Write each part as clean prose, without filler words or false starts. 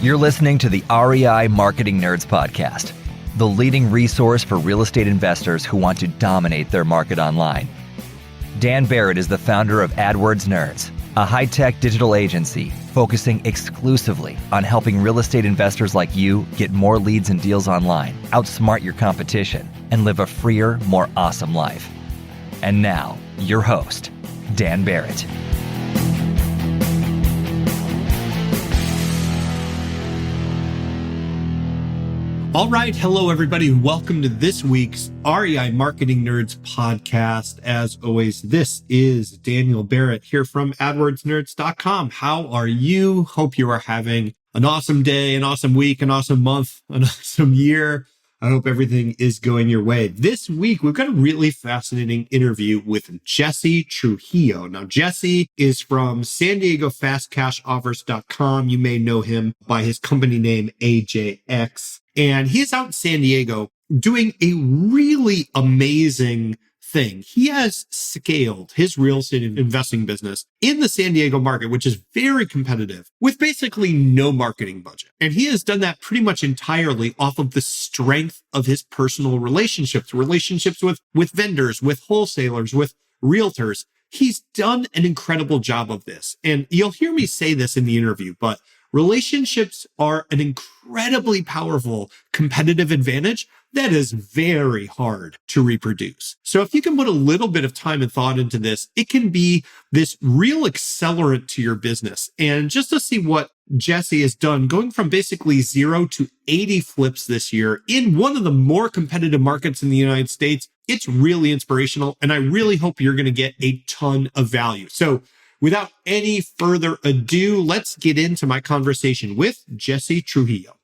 You're listening to the REI Marketing Nerds Podcast, the leading resource for real estate investors who want to dominate their market online. Dan Barrett is the founder of AdWords Nerds, a high-tech digital agency focusing exclusively on helping real estate investors like you get more leads and deals online, outsmart your competition, and live a freer, more awesome life. And now, your host, Dan Barrett. All right. Hello, everybody. Welcome to this week's REI Marketing Nerds podcast. As always, this is Daniel Barrett here from AdWordsNerds.com. How are you? Hope you are having an awesome day, an awesome week, an awesome month, an awesome year. I hope everything is going your way. This week, we've got a really fascinating interview with Jesse Trujillo. Now, Jesse is from San Diego FastCashOffers.com. You may know him by his company name, AJX. And he is out in San Diego doing a really amazing thing. He has scaled his real estate investing business in the San Diego market, which is very competitive, with basically no marketing budget. And he has done that pretty much entirely off of the strength of his personal relationships with vendors, with wholesalers, with realtors. He's done an incredible job of this. And you'll hear me say this in the interview, but relationships are an incredibly powerful competitive advantage that is very hard to reproduce. So if you can put a little bit of time and thought into this, it can be this real accelerant to your business. And just to see what Jesse has done, going from basically 0 to 80 flips this year in one of the more competitive markets in the United States, it's really inspirational. And I really hope you're going to get a ton of value. So without any further ado, let's get into my conversation with Jesse Trujillo.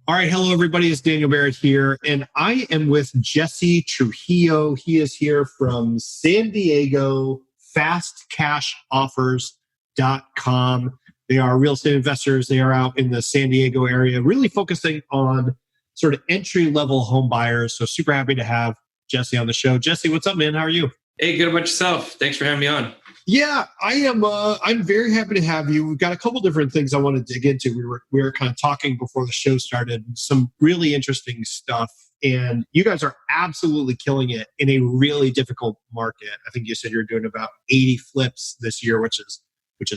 All right. Hello, everybody. It's Daniel Barrett here, and I am with Jesse Trujillo. He is here from San Diego FastCashOffers.com. They are real estate investors. They are out in the San Diego area, really focusing on sort of entry-level home buyers. So super happy to have Jesse on the show. Jesse, what's up, man? How are you? Hey, good about yourself. Thanks for having me on. Yeah, I am. I'm very happy to have you. We've got a couple different things I want to dig into. We were kind of talking before the show started, some really interesting stuff, and you guys are absolutely killing it in a really difficult market. I think you said you're doing about 80 flips this year, which is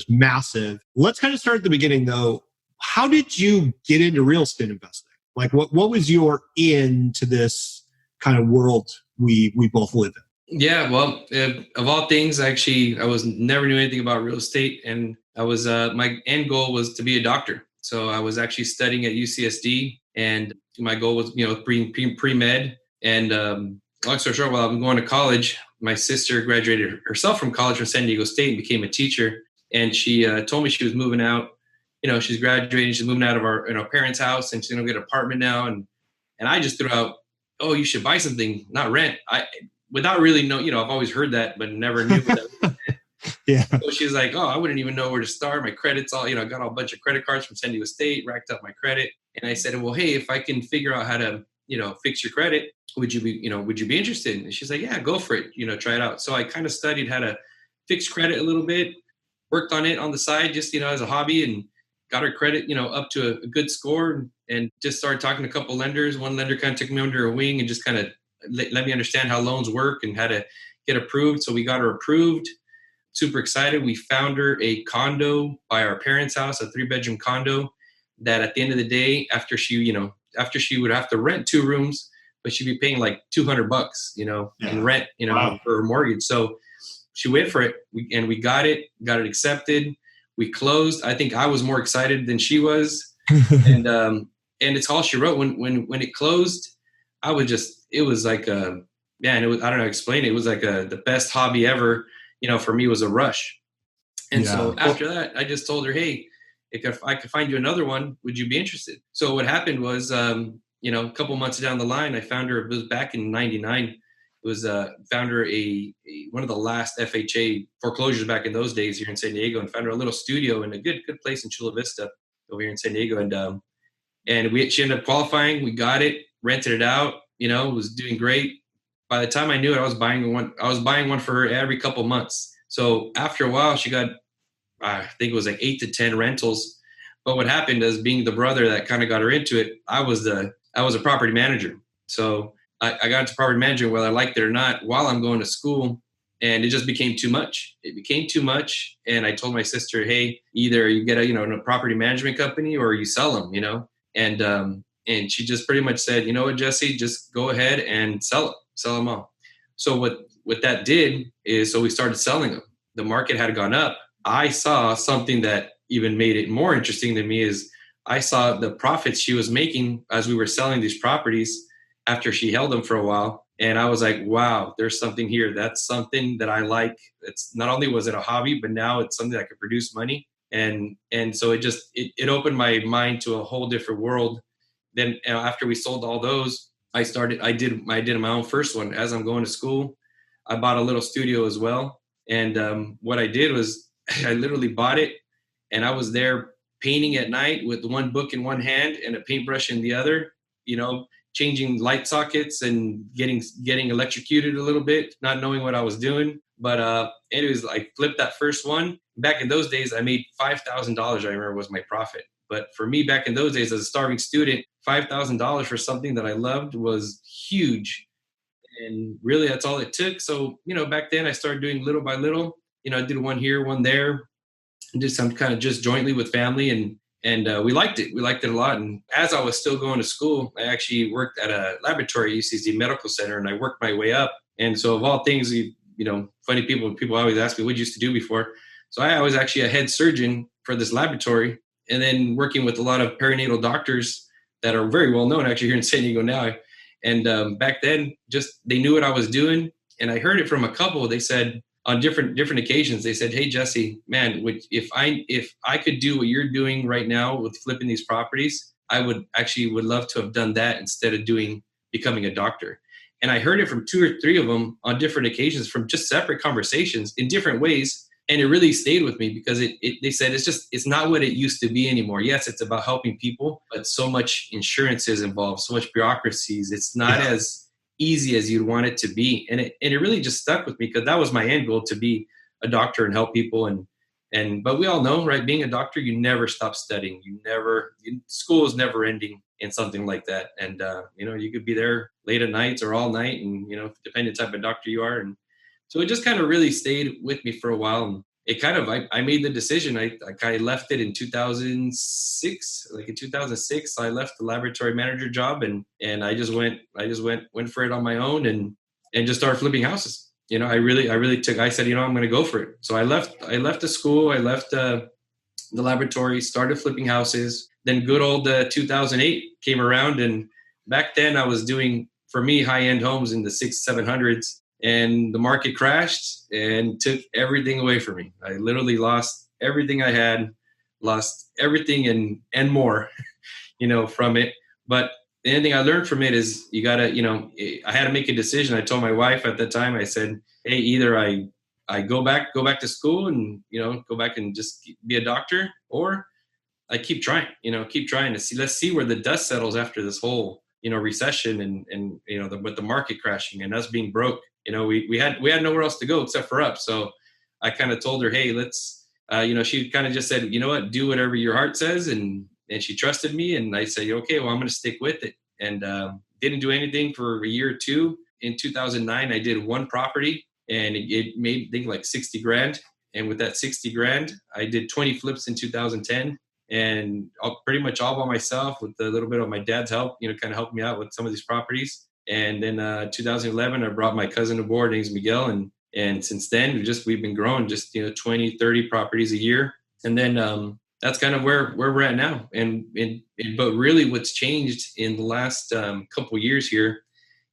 massive. Let's kind of start at the beginning, though. How did you get into real estate investing? Like, what was your into this kind of world we both live in? Yeah, well, of all things, actually, I never knew anything about real estate, and I was my end goal was to be a doctor. So I was actually studying at UCSD, and my goal was, being pre-med. And long story short, while I'm going to college, my sister graduated herself from college from San Diego State and became a teacher. And she told me she was moving out. She's graduating, she's moving out of our parents' house, and she's gonna get an apartment now. And I just threw out, "Oh, you should buy something, not rent." Without really I've always heard that, but never knew what that was. Yeah. So she's like, "Oh, I wouldn't even know where to start. My credit's all, I got a bunch of credit cards from San Diego State, racked up my credit." And I said, "Well, hey, if I can figure out how to, fix your credit, would you be interested?" And she's like, "Yeah, go for it. Try it out." So I kind of studied how to fix credit a little bit, worked on it on the side, just, as a hobby, and got her credit, up to a good score, and just started talking to a couple lenders. One lender kind of took me under a wing and just kind of let me understand how loans work and how to get approved. So we got her approved. Super excited. We found her a condo by our parents' house, a 3-bedroom condo that at the end of the day, after she would have to rent 2 rooms, but she'd be paying like $200, in rent, Wow. for her mortgage. So she went for it. We got it accepted. We closed. I think I was more excited than she was. And it's all she wrote. When it closed, it was like I don't know how to explain it. It was like the best hobby ever, for me, was a rush. And so after that, I just told her, "Hey, if I could find you another one, would you be interested?" So what happened was, a couple months down the line, I found her, it was back in 99. It was, found her one of the last FHA foreclosures back in those days here in San Diego, and found her a little studio in a good place in Chula Vista over here in San Diego. And she ended up qualifying. We got it, rented it out, was doing great. By the time I knew it, I was buying one for her every couple months. So after a while, she got, I think it was like 8 to 10 rentals But what happened is, being the brother that kind of got her into it, I was a property manager. So I got into property management, whether I liked it or not, while I'm going to school. And it just became too much. It became too much. And I told my sister, hey, either you get a property management company or you sell them, and she just pretty much said, you know what, Jesse, just go ahead and sell them all. So what that did is, so we started selling them. The market had gone up. I saw something that even made it more interesting to me is I saw the profits she was making as we were selling these properties after she held them for a while. And I was like, wow, there's something here. That's something that I like. It's not only was it a hobby, but now it's something that could produce money. And so it opened my mind to a whole different world. Then after we sold all those, I did my own first one. As I'm going to school, I bought a little studio as well. And what I did was I literally bought it, and I was there painting at night with one book in one hand and a paintbrush in the other, changing light sockets and getting electrocuted a little bit, not knowing what I was doing. But anyways, I flipped that first one. Back in those days, I made $5,000, I remember, was my profit. But for me, back in those days, as a starving student, $5,000 for something that I loved was huge. And really, that's all it took. So, back then I started doing little by little. I did one here, one there, and did some kind of just jointly with family. And we liked it. We liked it a lot. And as I was still going to school, I actually worked at a laboratory, UCSD Medical Center, and I worked my way up. And so of all things, funny people always ask me, what did you used to do before? So I was actually a head surgeon for this laboratory, and then working with a lot of perinatal doctors that are very well known actually here in San Diego now. And back then, just they knew what I was doing. And I heard it from a couple. They said on different occasions, they said, hey, Jesse, man, if I could do what you're doing right now with flipping these properties, I would love to have done that instead of becoming a doctor. And I heard it from 2 or 3 of them on different occasions, from just separate conversations in different ways. And it really stayed with me because they said it's not what it used to be anymore. Yes, it's about helping people, but so much insurance is involved, so much bureaucracies. It's not as easy as you'd want it to be. And it really just stuck with me because that was my end goal, to be a doctor and help people. But we all know, right? Being a doctor, you never stop studying. School is never ending in something like that. And, you could be there late at nights or all night, and, depending on the type of doctor you are. And so it just kind of really stayed with me for a while. And it kind of, I made the decision. I left it in 2006. Like in 2006, I left the laboratory manager job, and I just went for it on my own and just started flipping houses. I said, I'm going to go for it. So I left the school. I left the laboratory, started flipping houses. Then good old 2008 came around. And back then I was doing, for me, high-end homes in the 600s-700s. And the market crashed and took everything away from me. I literally lost everything I had, lost everything and more, from it. But the only thing I learned from it is you got to, I had to make a decision. I told my wife at the time, I said, hey, either I go back to school and, go back and just be a doctor, or I keep trying to see, let's see where the dust settles after this whole, recession and with the market crashing and us being broke. We had nowhere else to go except for up. So I kind of told her, hey, let's, she kind of just said, you know what, do whatever your heart says. And she trusted me. And I said, okay, well, I'm going to stick with it. And didn't do anything for a year or two. In 2009, I did one property, and it made, I think, like $60,000. And with that $60,000, I did 20 flips in 2010. And pretty much all by myself, with a little bit of my dad's help, kind of helped me out with some of these properties. And then 2011, I brought my cousin aboard, name's Miguel. And since then, we've been growing just, 20, 30 properties a year. And then that's kind of where we're at now. But really what's changed in the last couple of years here,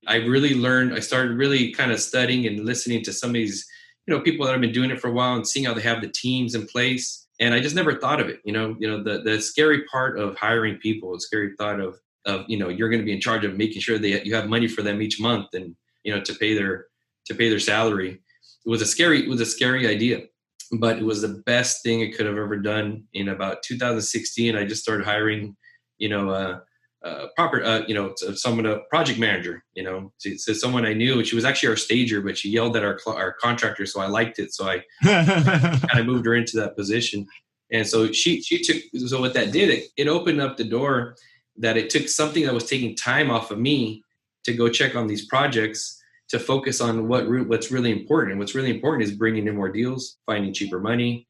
I started really kind of studying and listening to some of these, people that have been doing it for a while and seeing how they have the teams in place. And I just never thought of it, the scary part of hiring people, the scary thought of, you're going to be in charge of making sure that you have money for them each month and, to pay their salary. It was a scary idea, but it was the best thing I could have ever done. In about 2016, I just started hiring, someone, a project manager, so someone I knew. She was actually our stager, but she yelled at our contractor. So I liked it. So I kind of moved her into that position. And so she took, so what that did, it opened up the door that it took something that was taking time off of me to go check on these projects to focus on what's really important. And what's really important is bringing in more deals, finding cheaper money,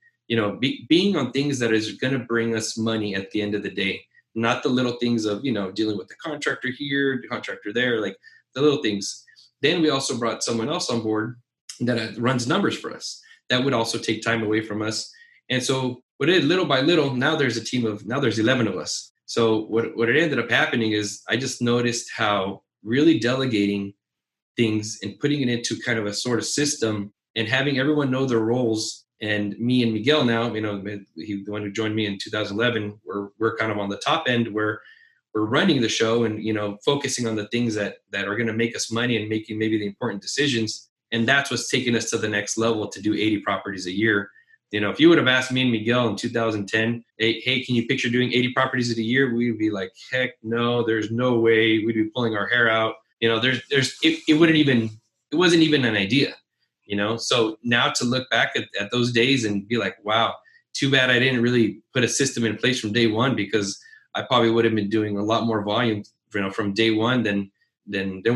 being on things that is going to bring us money at the end of the day, not the little things of, dealing with the contractor here, the contractor there, like the little things. Then we also brought someone else on board that runs numbers for us. That would also take time away from us. And so what it did, little by little, now there's 11 of us. So what it ended up happening is I just noticed how really delegating things and putting it into kind of a sort of system and having everyone know their roles. And me and Miguel now, the one who joined me in 2011, we're kind of on the top end where we're running the show and, focusing on the things that are going to make us money and making maybe the important decisions. And that's what's taken us to the next level to do 80 properties a year. If you would have asked me and Miguel in 2010, hey, can you picture doing 80 properties a year? We'd be like, heck no, there's no way. We'd be pulling our hair out. It wasn't even an idea, So now to look back at those days and be like, wow, too bad I didn't really put a system in place from day one, because I probably would have been doing a lot more volume, from day one than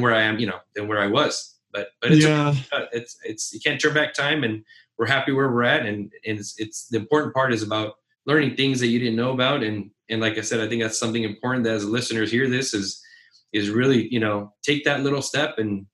where I am, than where I was. But it's you can't turn back time, and we're happy where we're at. And it's the important part is about learning things that you didn't know about. And like I said, I think that's something important that as listeners hear this is really, take that little step and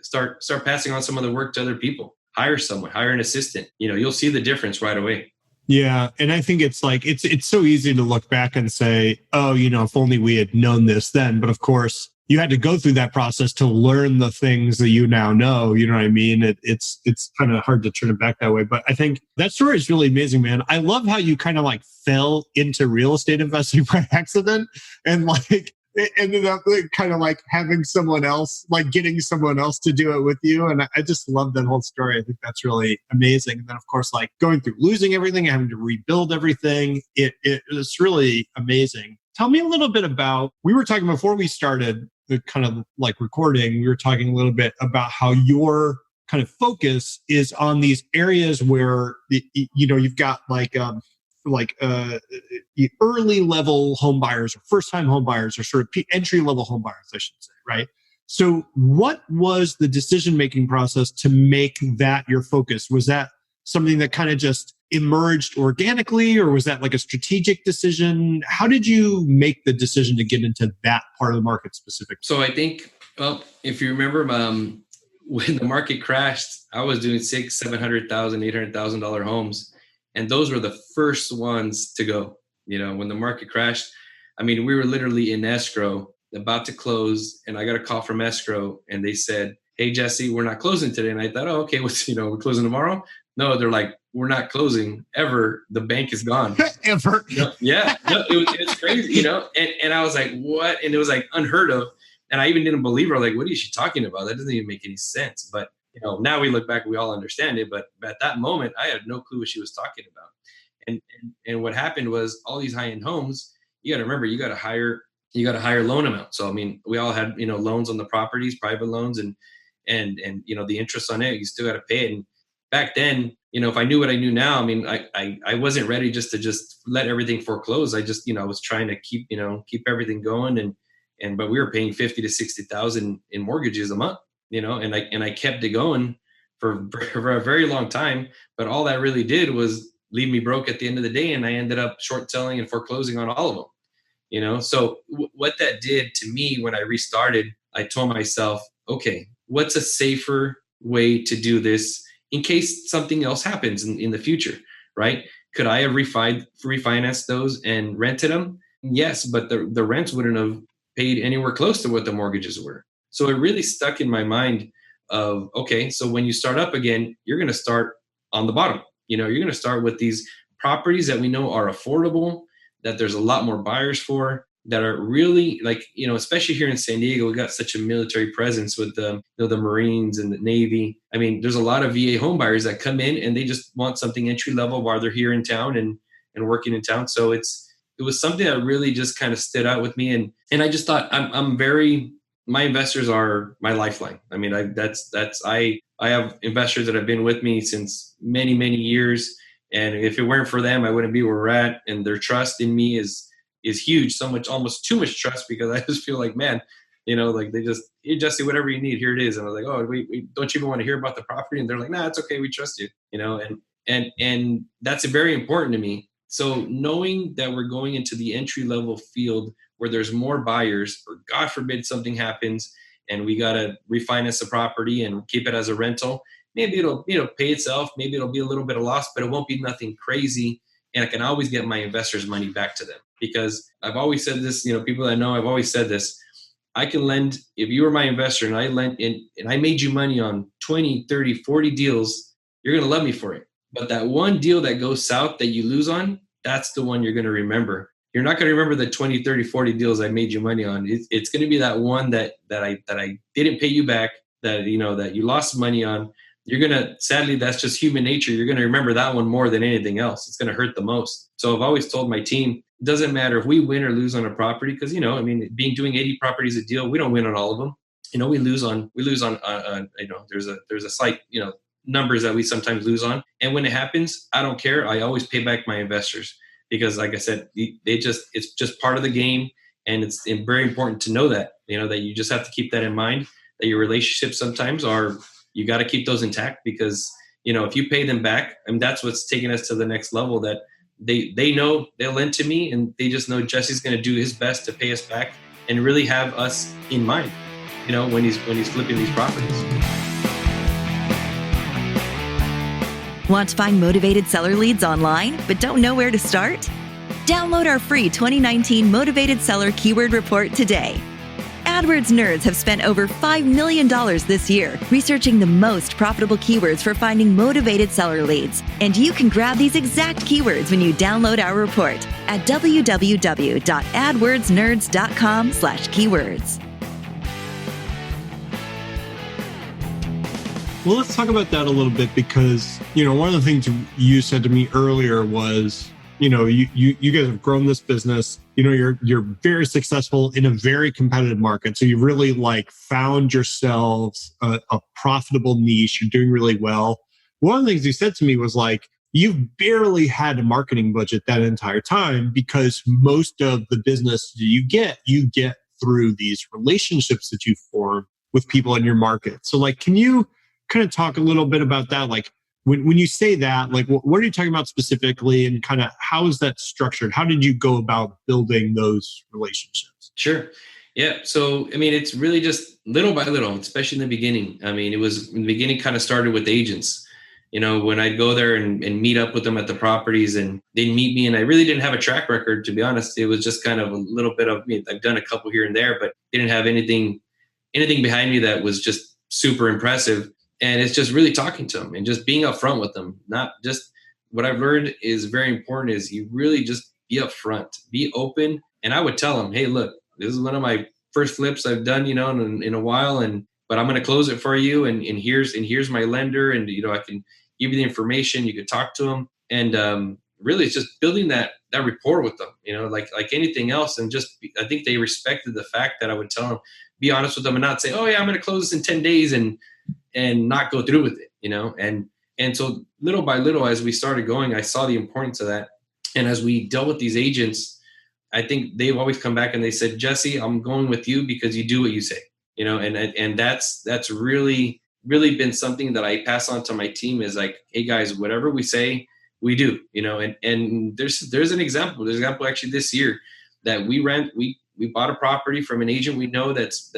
start passing on some of the work to other people. Hire someone, hire an assistant. You'll see the difference right away. Yeah. And I think it's like, it's so easy to look back and say, oh, if only we had known this then. But of course, you had to go through that process to learn the things that you now know. You know what I mean? It's kind of hard to turn it back that way. But I think that story is really amazing, man. I love how you kind of like fell into real estate investing by accident and like it ended up kind of like having someone else, like getting someone else to do it with you. And I just love that whole story. I think that's really amazing. And then of course, like going through losing everything, having to rebuild everything. It's really amazing. Tell me a little bit about, we were talking before we started the kind of like recording, we were talking a little bit about how your kind of focus is on these areas where, you've got the early level home buyers or first time home buyers or sort of entry level home buyers, I should say, right? So what was the decision making process to make that your focus? Was that something that kind of just emerged organically, or was that like a strategic decision? How did you make the decision to get into that part of the market specifically? So I think, well, if you remember, when the market crashed, I was doing $600,000, $700,000, $800,000 homes. And those were the first ones to go. When the market crashed, we were literally in escrow, about to close. And I got a call from escrow and they said, hey, Jesse, we're not closing today. And I thought, oh, okay, we're closing tomorrow. No, they're like, we're not closing ever. The bank is gone. Ever. Yeah. No, it was crazy, and I was like, what? And it was like unheard of. And I even didn't believe her. Like, what is she talking about? That doesn't even make any sense. But now we look back, we all understand it. But at that moment, I had no clue what she was talking about. And what happened was all these high-end homes, you got to remember, you got a higher loan amount. So, we all had, loans on the properties, private loans, and the interest on it, you still got to pay it. And back then, if I knew what I knew now, I wasn't ready just to let everything foreclose. I just, was trying to keep everything going. But we were paying 50 to 60,000 in mortgages a month, and I kept it going for a very long time. But all that really did was leave me broke at the end of the day. And I ended up short selling and foreclosing on all of them, So what that did to me when I restarted, I told myself, okay, what's a safer way to do this in case something else happens in the future, right? Could I have refinanced those and rented them? Yes, but the rents wouldn't have paid anywhere close to what the mortgages were. So it really stuck in my mind of, okay, so when you start up again, you're going to start on the bottom. You're going to start with these properties that we know are affordable, that there's a lot more buyers for, that are really like, especially here in San Diego, we got such a military presence with the Marines and the Navy. There's a lot of VA home buyers that come in and they just want something entry level while they're here in town and working in town. So it was something that really just kind of stood out with me. And I just thought my investors are my lifeline. I have investors that have been with me since many, many years. And if it weren't for them, I wouldn't be where we're at. And their trust in me is huge, so much, almost too much trust, because I just feel like, man, like they just, hey, Jesse, whatever you need, here it is. And I was like, oh, we don't you even want to hear about the property? And they're like, nah, it's okay. We trust you, and that's very important to me. So knowing that we're going into the entry level field where there's more buyers, or God forbid something happens and we got to refinance the property and keep it as a rental, maybe it'll, pay itself. Maybe it'll be a little bit of loss, but it won't be nothing crazy. And I can always get my investors' money back to them, because I've always said this, people that know, I've always said this. I can lend, if you were my investor and I lent in, and I made you money on 20, 30, 40 deals, you're going to love me for it. But that one deal that goes south that you lose on, that's the one you're going to remember. You're not going to remember the 20, 30, 40 deals I made you money on. It's going to be that one that I didn't pay you back, that, that you lost money on. You're going to, sadly, that's just human nature. You're going to remember that one more than anything else. It's going to hurt the most. So I've always told my team, it doesn't matter if we win or doing 80 properties a deal, we don't win on all of them. We lose on, there's a slight, numbers that we sometimes lose on. And when it happens, I don't care. I always pay back my investors, because like I said, it's just part of the game. And it's very important to know that, that you just have to keep that in mind, that your relationships sometimes you got to keep those intact, because, if you pay them back, and that's what's taking us to the next level, that they know they'll lend to me, and they just know Jesse's going to do his best to pay us back and really have us in mind, when he's flipping these properties. Want to find motivated seller leads online, but don't know where to start? Download our free 2019 Motivated Seller Keyword Report today. AdWords nerds have spent over $5 million this year researching the most profitable keywords for finding motivated seller leads. And you can grab these exact keywords when you download our report at www.adwordsnerds.com/keywords. Well, let's talk about that a little bit, because, one of the things you said to me earlier was, you guys have grown this business, you're very successful in a very competitive market. So you really found yourselves a profitable niche. You're doing really well. One of the things you said to me was you've barely had a marketing budget that entire time, because most of the business you get through these relationships that you form with people in your market. So can you kind of talk a little bit about that? When you say that, what are you talking about specifically, and kind of how is that structured? How did you go about building those relationships? Sure. Yeah. So, it's really just little by little, especially in the beginning. It was in the beginning kind of started with agents. When I'd go there and meet up with them at the properties, and they'd meet me, and I really didn't have a track record, to be honest. It was just kind of a little bit of me. I've done a couple here and there, but didn't have anything behind me that was just super impressive. And it's just really talking to them and just being upfront with them. Not just, what I've learned is very important is you really just be upfront, be open. And I would tell them, hey, look, this is one of my first flips I've done, in a while, but I'm going to close it for you. And here's my lender, and I can give you the information. You could talk to them, and really it's just building that rapport with them. Like anything else. And I think they respected the fact that I would tell them, be honest with them, and not say, oh yeah, I'm going to close this in 10 days and not go through with it, and so little by little, as we started going, I saw the importance of that. And as we dealt with these agents, I think they've always come back and they said, Jesse, I'm going with you because you do what you say, and that's really, really been something that I pass on to my team, is hey guys, whatever we say, we do, and there's an example. There's an example actually this year that we bought a property from an agent we know that's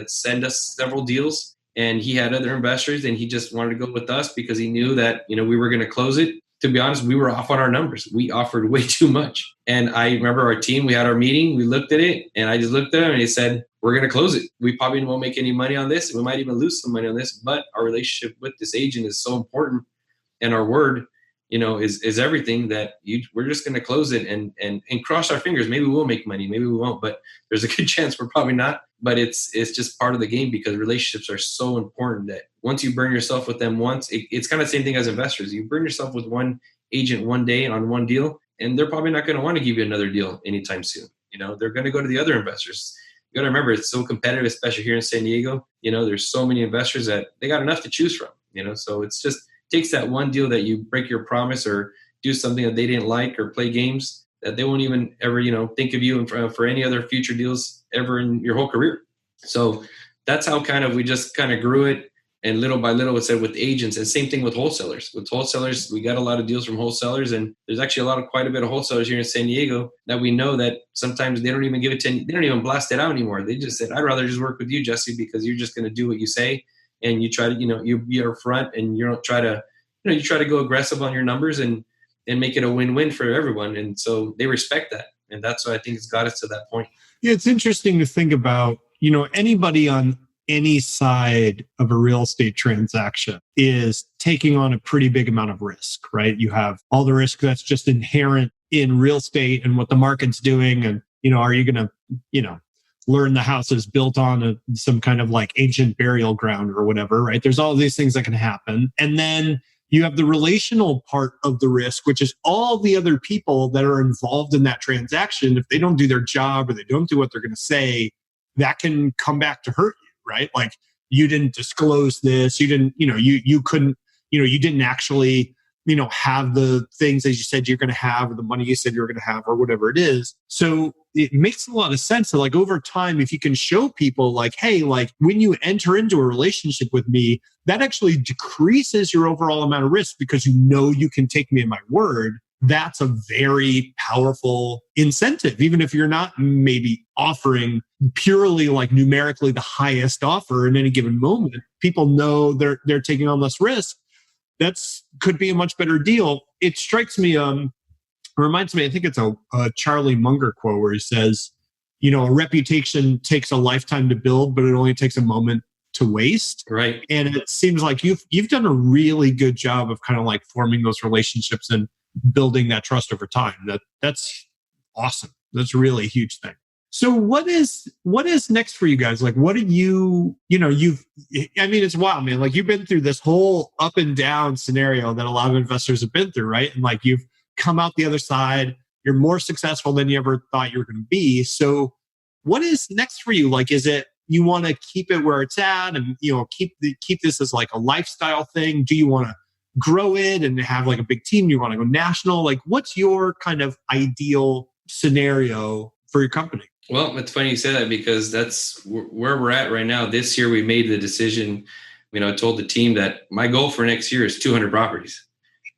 sent us several deals. And he had other investors, and he just wanted to go with us because he knew that, we were going to close it. To be honest, we were off on our numbers. We offered way too much. And I remember our team, we had our meeting, we looked at it, and I just looked at him and he said, we're going to close it. We probably won't make any money on this. We might even lose some money on this, but our relationship with this agent is so important. And our word, is everything, that we're just going to close it and cross our fingers. Maybe we'll make money. Maybe we won't, but there's a good chance we're probably not. But it's just part of the game, because relationships are so important that once you burn yourself with them once, it's kind of the same thing as investors. You burn yourself with one agent one day on one deal, and they're probably not going to want to give you another deal anytime soon. They're going to go to the other investors. You got to remember, it's so competitive, especially here in San Diego. There's so many investors that they got enough to choose from, so it's just takes that one deal that you break your promise or do something that they didn't like or play games, that they won't even ever, think of you for any other future deals ever in your whole career. So that's how we just kind of grew it. And little by little, it said with agents, and same thing with wholesalers. With wholesalers, we got a lot of deals from wholesalers, and there's actually quite a bit of wholesalers here in San Diego that we know that sometimes they don't even give it to, they don't even blast it out anymore. They just said, I'd rather just work with you, Jesse, because you're just going to do what you say, and you try to, you're upfront, and you don't try to, you try to go aggressive on your numbers and make it a win-win for everyone. And so they respect that, and that's what I think has got us to that point. Yeah, it's interesting to think about, anybody on any side of a real estate transaction is taking on a pretty big amount of risk, right? You have all the risk that's just inherent in real estate and what the market's doing. And, are you going to, learn the house is built on some kind of like ancient burial ground or whatever, right? There's all these things that can happen. And then you have the relational part of the risk, which is all the other people that are involved in that transaction. If they don't do their job or they don't do what they're going to say, that can come back to hurt you. Right? Like you didn't disclose this, you didn't, you couldn't, you didn't actually, have the things as you said you're going to have, or the money you said you're going to have, or whatever it is. So it makes a lot of sense that like over time, if you can show people like, hey, like when you enter into a relationship with me, that actually decreases your overall amount of risk because you can take me at my word. That's a very powerful incentive, even if you're not maybe offering purely like numerically the highest offer in any given moment. People know they're taking on less risk. That's could be a much better deal. It strikes me, reminds me, I think it's a Charlie Munger quote where he says, a reputation takes a lifetime to build, but it only takes a moment to waste. Right. And it seems like you've done a really good job of kind of like forming those relationships and building that trust over time. That's awesome. That's really a huge thing. So what is next for you guys? Like, what do it's wild, man. Like you've been through this whole up and down scenario that a lot of investors have been through, right? And like you've come out the other side, you're more successful than you ever thought you were going to be. So what is next for you? Like, is it, you want to keep it where it's at and, keep this as like a lifestyle thing? Do you want to grow it and have like a big team? Do you want to go national? Like what's your kind of ideal scenario for your company? Well, it's funny you say that because that's where we're at right now. This year, we made the decision, I told the team that my goal for next year is 200 properties.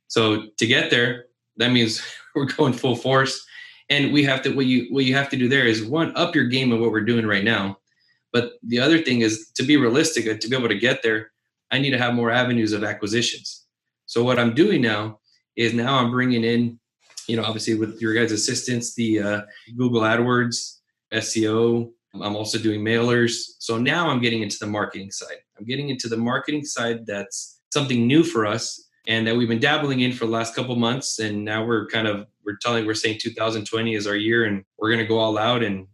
So to get there, that means we're going full force. And we have to, what you have to do there is one, up your game of what we're doing right now. But the other thing is to be realistic, to be able to get there, I need to have more avenues of acquisitions. So what I'm doing now is I'm bringing in, obviously with your guys' assistance, the Google AdWords, SEO. I'm also doing mailers. So now I'm getting into the marketing side. I'm getting into the marketing side. That's something new for us and that we've been dabbling in for the last couple months. And now we're saying 2020 is our year and we're going to go all out and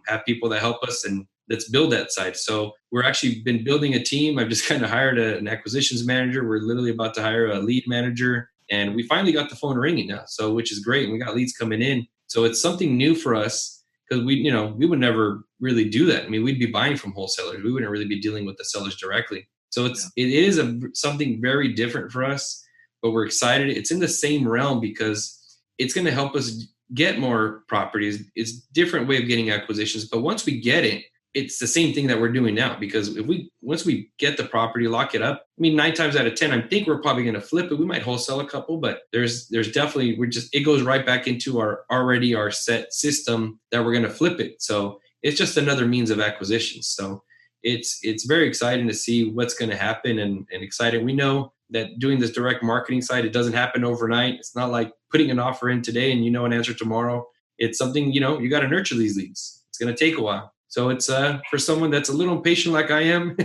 have people that help us and let's build that side. So we're actually been building a team. I've just kind of hired an acquisitions manager. We're literally about to hire a lead manager and we finally got the phone ringing now. So, which is great. And we got leads coming in. So it's something new for us. Because we would never really do that. I mean, we'd be buying from wholesalers. We wouldn't really be dealing with the sellers directly. So it is something very different for us, but we're excited. It's in the same realm because it's going to help us get more properties. It's a different way of getting acquisitions. But once we get it, it's the same thing that we're doing now. Because once we get the property, lock it up, 9 times out of 10, I think we're probably going to flip it. We might wholesale a couple, but there's definitely, it goes right back into our set system that we're going to flip it. So it's just another means of acquisition. So it's very exciting to see what's going to happen and exciting. We know that doing this direct marketing side, it doesn't happen overnight. It's not like putting an offer in today and an answer tomorrow. It's something, you got to nurture these leads. It's going to take a while. So it's for someone that's a little impatient like I am,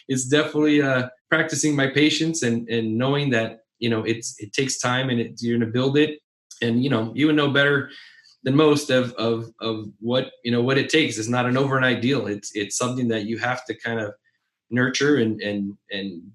it's definitely practicing my patience and knowing that, it takes time and you're going to build it. And, you would know better than most of what, what it takes. It's not an overnight deal. It's something that you have to kind of nurture and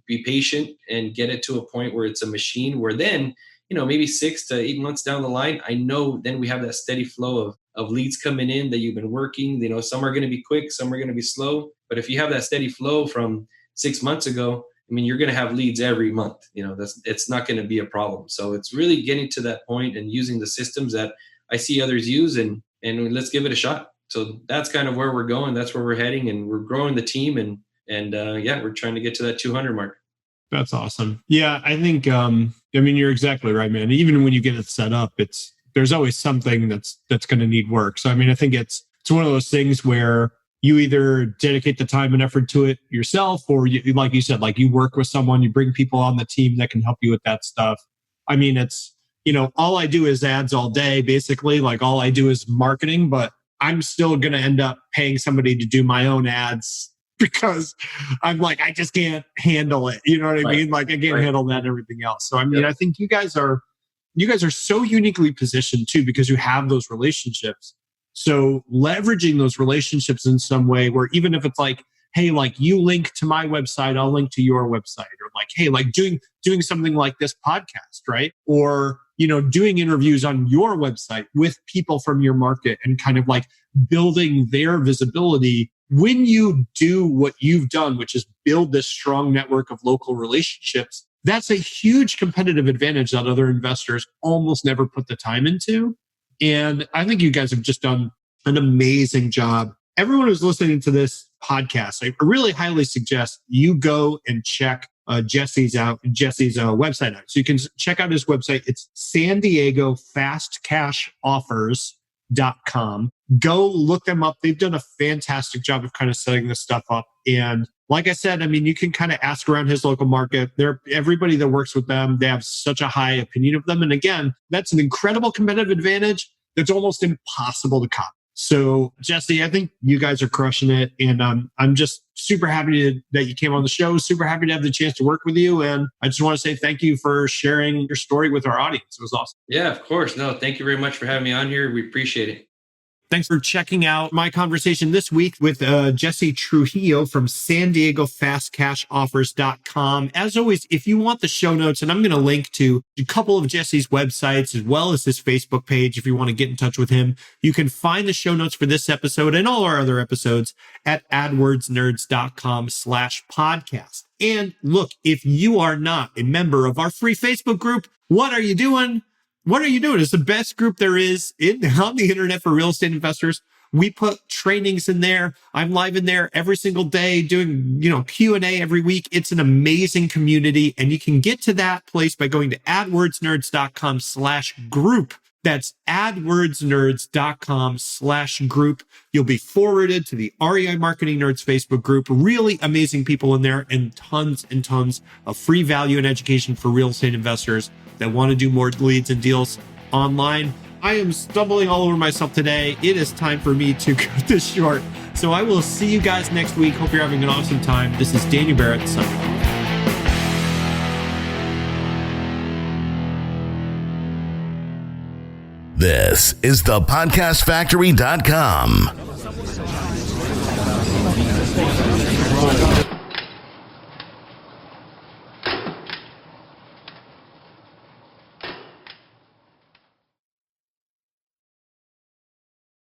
be patient and get it to a point where it's a machine where then, maybe 6 to 8 months down the line, I know then we have that steady flow of leads coming in that you've been working. Some are going to be quick, some are going to be slow. But if you have that steady flow from 6 months ago, I mean, you're going to have leads every month. It's not going to be a problem. So it's really getting to that point and using the systems that I see others use, and let's give it a shot. So that's kind of where we're going. That's where we're heading, and we're growing the team, and we're trying to get to that 200 mark. That's awesome. Yeah, I think, you're exactly right, man. Even when you get it set up, there's always something that's going to need work. So, I think it's one of those things where you either dedicate the time and effort to it yourself, or you, like you said, like you work with someone, you bring people on the team that can help you with that stuff. It's, all I do is ads all day, basically. Like all I do is marketing, but I'm still going to end up paying somebody to do my own ads because I'm like, I just can't handle it. You know what I mean? Like I can't handle that and everything else. So, I think you guys are so uniquely positioned too, because you have those relationships. So leveraging those relationships in some way where even if it's like, hey, like you link to my website, I'll link to your website, or like, hey, like doing something like this podcast, right? Or, doing interviews on your website with people from your market and kind of like building their visibility. When you do what you've done, which is build this strong network of local relationships, that's a huge competitive advantage that other investors almost never put the time into. And I think you guys have just done an amazing job. Everyone who's listening to this podcast, I really highly suggest you go and check Jesse's website out. So you can check out his website. It's San Diego FastCashOffers.com. Go look them up. They've done a fantastic job of kind of setting this stuff up. And like I said, you can kind of ask around his local market. Everybody that works with them, they have such a high opinion of them. And again, that's an incredible competitive advantage that's almost impossible to copy. So Jesse, I think you guys are crushing it. And I'm just super happy that you came on the show. Super happy to have the chance to work with you. And I just want to say thank you for sharing your story with our audience. It was awesome. Yeah, of course. No, thank you very much for having me on here. We appreciate it. Thanks for checking out my conversation this week with Jesse Trujillo from San Diego FastCashOffers.com. As always, if you want the show notes, and I'm going to link to a couple of Jesse's websites as well as his Facebook page, if you want to get in touch with him, you can find the show notes for this episode and all our other episodes at AdWordsNerds.com/podcast. And look, if you are not a member of our free Facebook group, what are you doing? What are you doing? It's the best group there is on the internet for real estate investors. We put trainings in there. I'm live in there every single day doing, Q&A every week. It's an amazing community. And you can get to that place by going to AdWordsNerds.com/group. That's AdWordsNerds.com/group. You'll be forwarded to the REI Marketing Nerds Facebook group. Really amazing people in there and tons of free value and education for real estate investors that want to do more leads and deals online. I am stumbling all over myself today. It is time for me to cut this short. So I will see you guys next week. Hope you're having an awesome time. This is Daniel Barrett signing off. This is the podcastfactory.com.